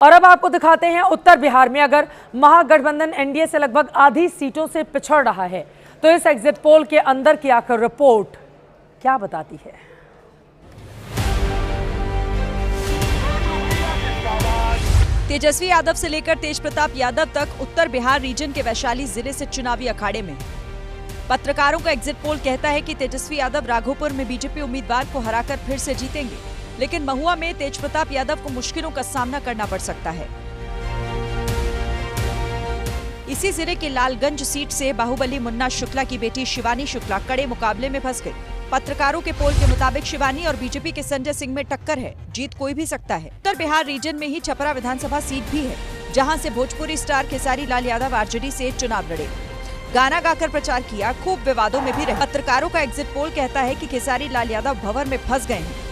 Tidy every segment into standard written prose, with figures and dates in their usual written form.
और अब आपको दिखाते हैं उत्तर बिहार में अगर महागठबंधन एनडीए से लगभग आधी सीटों से पिछड़ रहा है तो इस एग्जिट पोल के अंदर की आखिर रिपोर्ट क्या बताती है। तेजस्वी यादव से लेकर तेज प्रताप यादव तक उत्तर बिहार रीजन के वैशाली जिले से चुनावी अखाड़े में। पत्रकारों का एग्जिट पोल कहता है कि तेजस्वी यादव राघोपुर में बीजेपी उम्मीदवार को हराकर फिर से जीतेंगे, लेकिन महुआ में तेज प्रताप यादव को मुश्किलों का सामना करना पड़ सकता है। इसी जिले के लालगंज सीट से बाहुबली मुन्ना शुक्ला की बेटी शिवानी शुक्ला कड़े मुकाबले में फंस गई। पत्रकारों के पोल के मुताबिक शिवानी और बीजेपी के संजय सिंह में टक्कर है, जीत कोई भी सकता है। उत्तर बिहार रीजन में ही छपरा विधानसभा सीट भी है, जहां से भोजपुरी स्टार खेसारी लाल यादव आरजेडी से चुनाव लड़े। गाना गाकर प्रचार किया, खूब विवादों में भी रहे। पत्रकारों का एग्जिट पोल कहता है कि खेसारी लाल यादव भंवर में फंस गए हैं।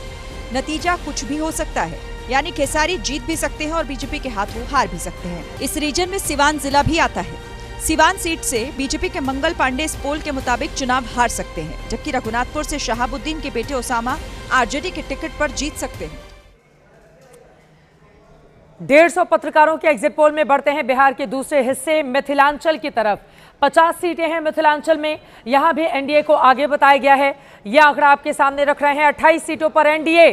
नतीजा कुछ भी हो सकता है, यानी खेसारी जीत भी सकते हैं और बीजेपी के हाथों हार भी सकते हैं। इस रीजन में सिवान जिला भी आता है। सिवान सीट से बीजेपी के मंगल पांडे इस पोल के मुताबिक चुनाव हार सकते हैं, जबकि रघुनाथपुर से शहाबुद्दीन के बेटे ओसामा आरजेडी के टिकट पर जीत सकते हैं। 150 पत्रकारों के एग्जिट पोल में बढ़ते हैं बिहार के दूसरे हिस्से मिथिलांचल की तरफ। 50 सीटें हैं मिथिलांचल में, यहां भी एनडीए को आगे बताया गया है। यह आंकड़ा आपके सामने रख रहे हैं। 28 सीटों पर एनडीए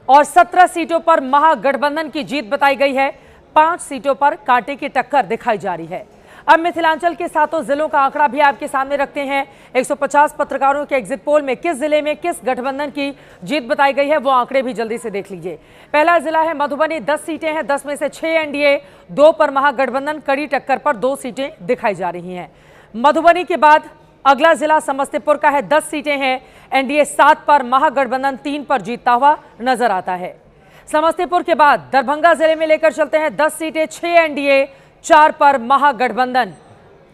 और 17 सीटों पर महागठबंधन की जीत बताई गई है। 5 सीटों पर कांटे की टक्कर दिखाई जा रही है। अब मिथिलांचल के 7 जिलों का आंकड़ा भी आपके सामने रखते हैं। 150 पत्रकारों के एग्जिट पोल में किस जिले में किस गठबंधन की जीत बताई गई है, वो आंकड़े भी जल्दी से देख लीजिए। पहला जिला है मधुबनी, 10 सीटें हैं, 10 में से 6 एनडीए, 2 पर महागठबंधन, कड़ी टक्कर पर 2 सीटें दिखाई जा रही हैं। मधुबनी के बाद अगला जिला समस्तीपुर का है, 10 सीटें हैं, एनडीए 7 पर, महागठबंधन 3 पर जीतता हुआ नजर आता है। समस्तीपुर के बाद दरभंगा जिले में लेकर चलते हैं, 10 सीटें, 6 एनडीए, 4 पर महागठबंधन।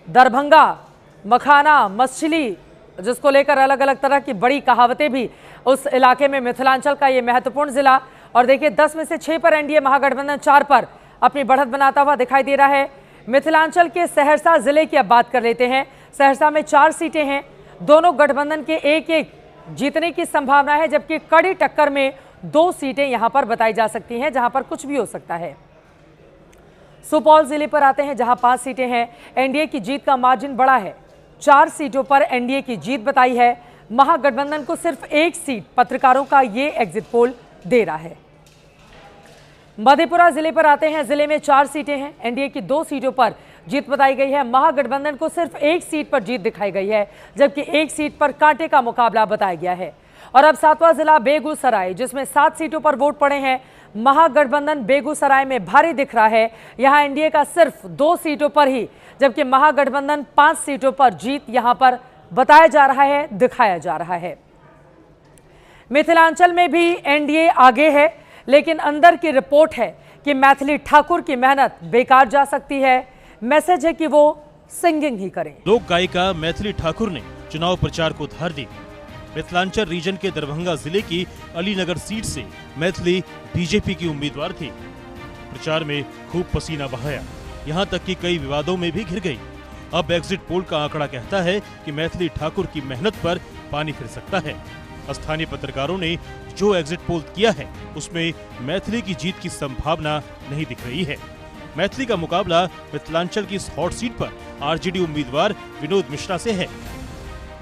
दरभंगा, मखाना, मछली, जिसको लेकर अलग अलग तरह की बड़ी कहावतें भी उस इलाके में। मिथिलांचल का ये महत्वपूर्ण जिला, और देखिए 10 में से 6 पर एनडीए, महागठबंधन 4 पर अपनी बढ़त बनाता हुआ दिखाई दे रहा है। मिथिलांचल के सहरसा जिले की अब बात कर लेते हैं। सहरसा में 4 सीटें हैं, दोनों गठबंधन के एक जीतने की संभावना है, जबकि कड़ी टक्कर में 2 सीटें यहां पर बताई जा सकती हैं, जहां पर कुछ भी हो सकता है। सुपौल जिले पर आते हैं, जहां 5 सीटें हैं, एनडीए की जीत का मार्जिन बड़ा है। 4 सीटों पर एनडीए की जीत बताई है, महागठबंधन को सिर्फ 1 सीट पत्रकारों का ये एग्जिट पोल दे रहा है। मधेपुरा जिले पर आते हैं, जिले में 4 सीटें हैं, एनडीए की 2 सीटों पर जीत बताई गई है, महागठबंधन को सिर्फ 1 सीट पर जीत दिखाई गई है, जबकि 1 सीट पर कांटे का मुकाबला बताया गया है। और अब 7वां जिला बेगूसराय, जिसमें 7 सीटों पर वोट पड़े हैं, महागठबंधन बेगूसराय में भारी दिख रहा है। यहां एनडीए का सिर्फ 2 सीटों पर ही, जबकि महागठबंधन 5 सीटों पर जीत यहां पर बताया जा रहा है, दिखाया जा रहा है। मिथिलांचल में भी एनडीए आगे है, लेकिन अंदर की रिपोर्ट है कि मैथिली ठाकुर की मेहनत बेकार जा सकती है। मैसेज है कि वो सिंगिंग ही करें। लोक गायिका मैथिली ठाकुर ने चुनाव प्रचार को धार दी। मिथिलांचल रीजन के दरभंगा जिले की अलीनगर सीट से मैथिली बीजेपी की उम्मीदवार थी। प्रचार में खूब पसीना बहाया, यहां तक कि कई विवादों में भी घिर गई। अब एग्जिट पोल का आंकड़ा कहता है कि मैथिली ठाकुर की मेहनत पर पानी फिर सकता है। स्थानीय पत्रकारों ने जो एग्जिट पोल किया है, उसमें मैथिली की जीत की संभावना नहीं दिख रही है। मैथिली का मुकाबला मिथिलांचल की इस हॉट सीट पर आरजेडी उम्मीदवार विनोद मिश्रा से है।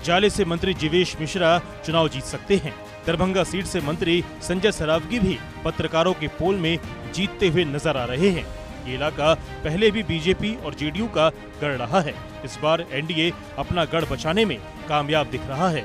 जाले से मंत्री जीवेश मिश्रा चुनाव जीत सकते हैं। दरभंगा सीट से मंत्री संजय सरावगी भी पत्रकारों के पोल में जीतते हुए नजर आ रहे हैं। ये इलाका पहले भी बीजेपी और जेडीयू का गढ़ रहा है। इस बार एनडीए अपना गढ़ बचाने में कामयाब दिख रहा है।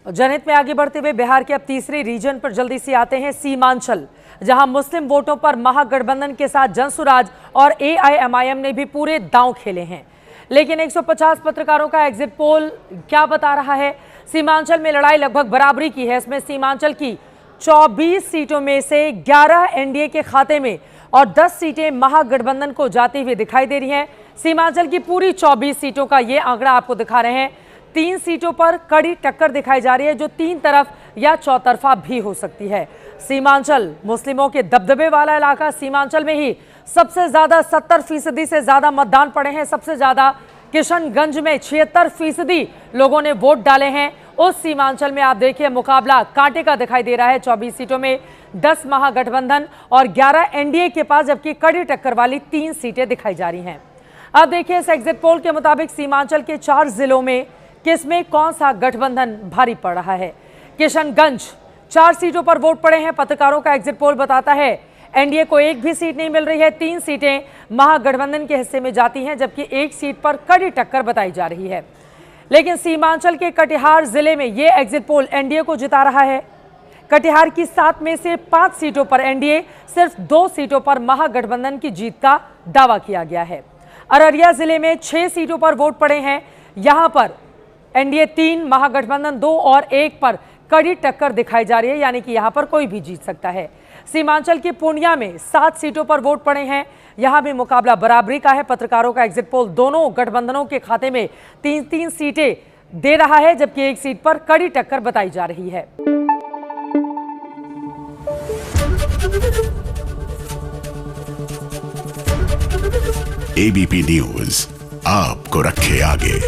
जनहित में आगे बढ़ते हुए बिहार के अब तीसरे रीजन पर जल्दी से आते हैं, सीमांचल, जहां मुस्लिम वोटों पर महागठबंधन के साथ जनसुराज और एआईएमआईएम ने भी पूरे दांव खेले हैं। लेकिन 150 पत्रकारों का एग्जिट पोल क्या बता रहा है? सीमांचल में लड़ाई लगभग बराबरी की है। इसमें सीमांचल की 24 सीटों में से 11 एनडीए के खाते में और 10 सीटें महागठबंधन को जाती हुई दिखाई दे रही हैं। सीमांचल की पूरी 24 सीटों का ये आंकड़ा आपको दिखा रहे हैं। 3 सीटों पर कड़ी टक्कर दिखाई जा रही है, जो 3 तरफ या चौतरफा भी हो सकती है। सीमांचल मुस्लिमों के दबदबे वाला इलाका, सीमांचल में ही सबसे ज्यादा 70% से ज्यादा मतदान पड़े हैं। सबसे ज्यादा किशनगंज में 76% लोगों ने वोट डाले हैं उस सीमांचल में आप देखिए मुकाबला कांटे का दिखाई दे रहा है। 24 सीटों में 10 महागठबंधन और 11 एनडीए के पास, जबकि कड़ी टक्कर वाली 3 सीटें दिखाई जा रही हैं। अब देखिए इस एग्जिट पोल के मुताबिक सीमांचल के 4 जिलों में किसमें कौन सा गठबंधन भारी पड़ रहा है। किशनगंज 4 सीटों पर वोट पड़े हैं। पत्रकारों का एग्जिट पोल बताता है एनडीए को एक भी सीट नहीं मिल रही है। 3 सीटें महागठबंधन के हिस्से में जाती हैं, जबकि 1 सीट पर कड़ी टक्कर बताई जा रही है। लेकिन सीमांचल के कटिहार जिले में यह एग्जिट पोल एनडीए को जिता रहा है। कटिहार की 7 में से 5 सीटों पर एनडीए, सिर्फ 2 सीटों पर महागठबंधन की जीत का दावा किया गया है। अररिया जिले में 6 सीटों पर वोट पड़े हैं। यहां पर एनडीए 3, महागठबंधन 2 और 1 पर कड़ी टक्कर दिखाई जा रही है, यानी कि यहां पर कोई भी जीत सकता है। सीमांचल की पूर्णिया में 7 सीटों पर वोट पड़े हैं। यहां भी मुकाबला बराबरी का है। पत्रकारों का एग्जिट पोल दोनों गठबंधनों के खाते में 3-3 सीटें दे रहा है, जबकि 1 सीट पर कड़ी टक्कर बताई जा रही है। एबीपी न्यूज आपको रखे आगे।